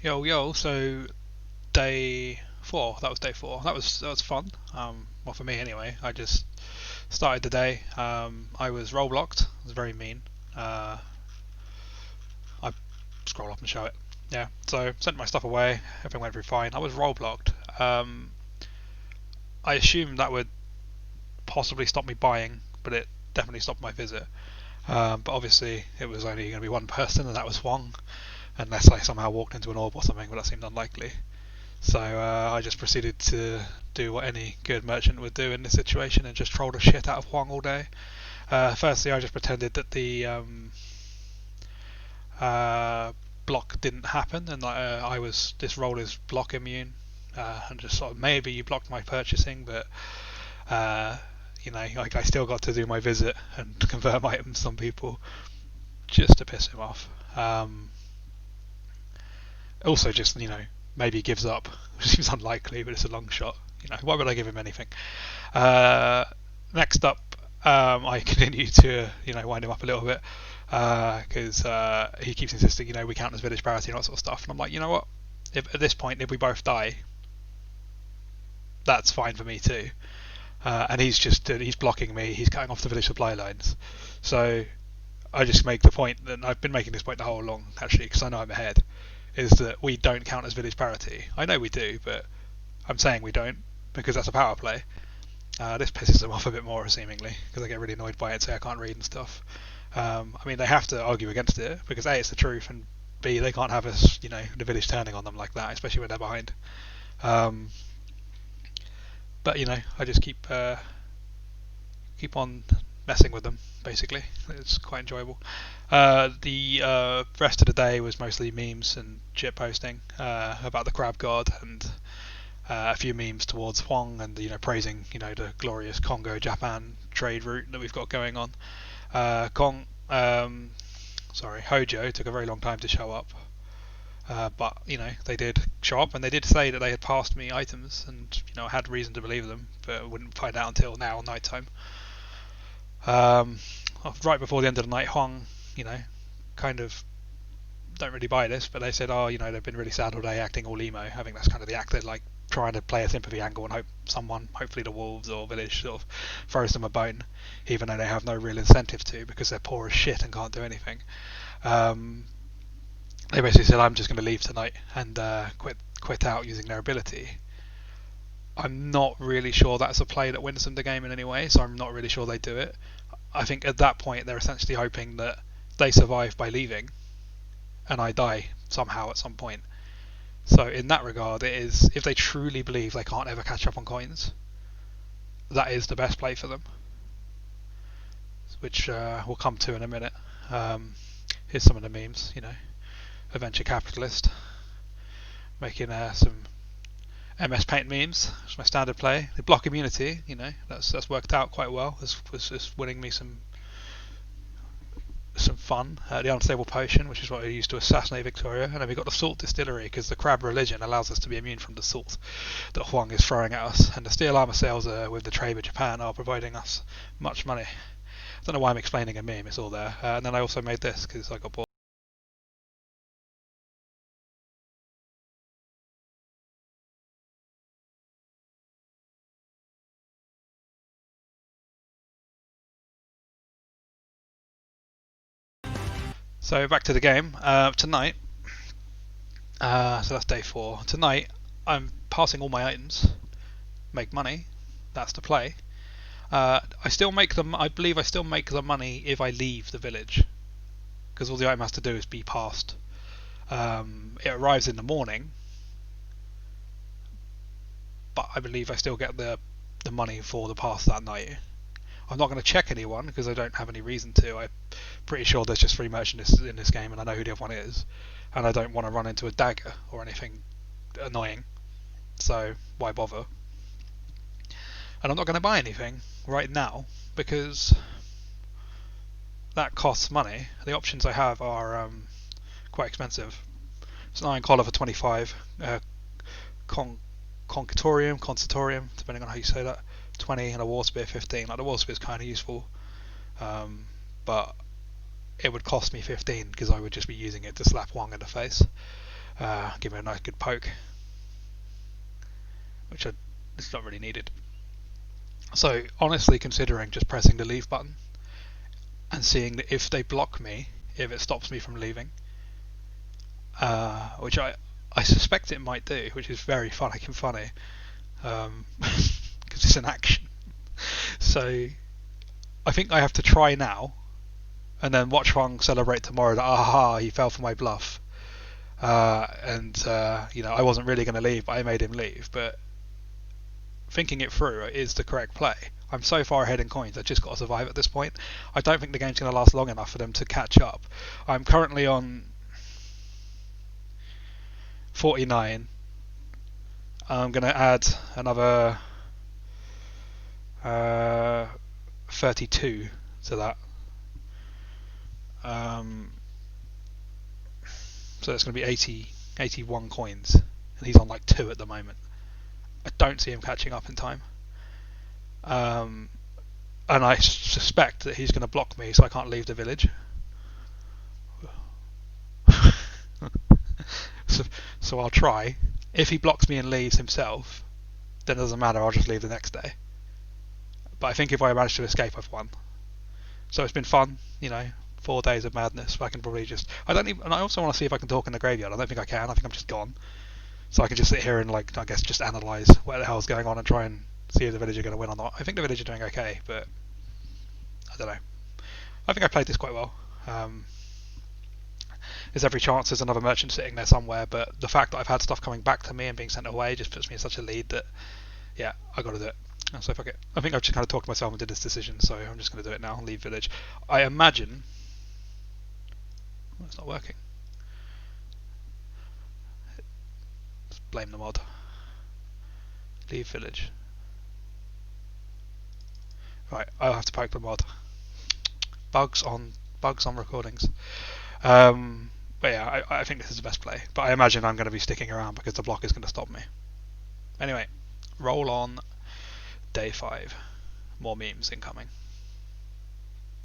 Yo yo, so day four. That was day four. That was fun. Well for me anyway. I just started the day. I was role blocked. It was very mean. Uh, I scroll up and show it. Yeah. So sent my stuff away. Everything went through fine. I was role blocked. I assumed that would possibly stop me buying, but it definitely stopped my visit. But obviously it was only going to be one person, and that was Huang, unless I somehow walked into an orb or something, but that seemed unlikely. So I just proceeded to do what any good merchant would do in this situation and just troll the shit out of Huang all day. Firstly, I just pretended that the uh, block didn't happen and I was this role is block immune, and just sort of maybe you blocked my purchasing, but uh, like I still got to do my visit and confirm items on people just to piss him off. Also, just maybe he gives up, which seems unlikely, but it's a long shot. Why would I give him anything? Uh, Next up, I continue to wind him up a little bit because he keeps insisting, we count as village parity and all that sort of stuff. And I'm like, you know what? If at this point, if we both die, that's fine for me too. And he's blocking me. He's cutting off the village supply lines. So I just make the point that I've been making this point the whole long actually, because I know I'm ahead. Is that we don't count as village parity. I know we do, but I'm saying we don't because that's a power play. This pisses them off a bit more, seemingly, because I get really annoyed by it, say I can't read and stuff. I mean, they have to argue against it, because A, it's the truth, and B, they can't have us, the village turning on them like that, especially when they're behind. But, I just keep on messing with them, basically. It's quite enjoyable. The rest of the day was mostly memes and shit posting about the crab god and a few memes towards Huang and praising the glorious Congo-Japan trade route that we've got going on. Hojo took a very long time to show up, but they did show up and they did say that they had passed me items, and I had reason to believe them, but I wouldn't find out until now night time. Right before the end of the night, Huang, kind of don't really buy this, but they said, they've been really sad all day, acting all emo. I think that's kind of the act they're like trying to play a sympathy angle and hope someone, hopefully the wolves or village, sort of throws them a bone, even though they have no real incentive to because they're poor as shit and can't do anything. They basically said, I'm just going to leave tonight and quit out using their ability. I'm not really sure that's a play that wins them the game in any way, so I'm not really sure they do it. I think at that point they're essentially hoping that they survive by leaving and I die somehow at some point. So in that regard, it is, if they truly believe they can't ever catch up on coins, that is the best play for them, which we'll come to in a minute. Here's some of the memes. A venture capitalist making some MS Paint memes. It's my standard play. The block immunity, that's worked out quite well. Was winning me some fun. The unstable potion, which is what we used to assassinate Victoria, and then we got the salt distillery because the crab religion allows us to be immune from the salt that Huang is throwing at us, and the steel armor sales with the trade with Japan are providing us much money. I don't know why I'm explaining a meme, it's all there. And then I also made this because I got bored. So back to the game. Tonight, so that's day 4. Tonight, I'm passing all my items, make money. That's the play. I still make them. I believe I still make the money if I leave the village, because all the item has to do is be passed. It arrives in the morning, but I believe I still get the money for the pass that night. I'm not going to check anyone because I don't have any reason to. I'm pretty sure there's just 3 merchants in this game and I know who the other one is, and I don't want to run into a dagger or anything annoying, so why bother? And I'm not going to buy anything right now because that costs money. The options I have are quite expensive. It's an iron collar for 25, consitorium, depending on how you say that, 20, and a war spear 15. Like the war spear is kind of useful, but it would cost me 15 because I would just be using it to slap Huang in the face. give it a nice good poke, which it's not really needed. So honestly, considering just pressing the leave button and seeing that if they block me, if it stops me from leaving, which I suspect it might do, which is very fucking funny, because it's an action. So I think I have to try now, and then watch Huang celebrate tomorrow that aha, he fell for my bluff, and I wasn't really going to leave, but I made him leave. But thinking it through is the correct play. I'm so far ahead in coins, I've just got to survive at this point. I don't think the game's going to last long enough for them to catch up. I'm currently on 49. I'm going to add another 32 to that. So it's going to be 81 coins, and he's on like 2 at the moment. I don't see him catching up in time. And I suspect that he's going to block me, so I can't leave the village. So I'll try. If he blocks me and leaves himself, then it doesn't matter, I'll just leave the next day. But I think if I manage to escape, I've won. So it's been fun, 4 days of madness. I can probably just... and I also want to see if I can talk in the graveyard. I don't think I can. I think I'm just gone. So I can just sit here and, just analyse what the hell's going on and try and see if the village are going to win or not. I think the village are doing okay, but I don't know. I think I played this quite well. There's every chance there's another merchant sitting there somewhere, but the fact that I've had stuff coming back to me and being sent away just puts me in such a lead that, yeah, I got to do it. So fuck it. I think I've just kind of talked to myself and did this decision, so I'm just going to do it now. Leave village. I imagine... Well, it's not working. Let's blame the mod. Leave village. Right, I'll have to poke the mod. Bugs on recordings. But yeah, I think this is the best play. But I imagine I'm going to be sticking around because the block is going to stop me. Anyway, roll on day 5. More memes incoming.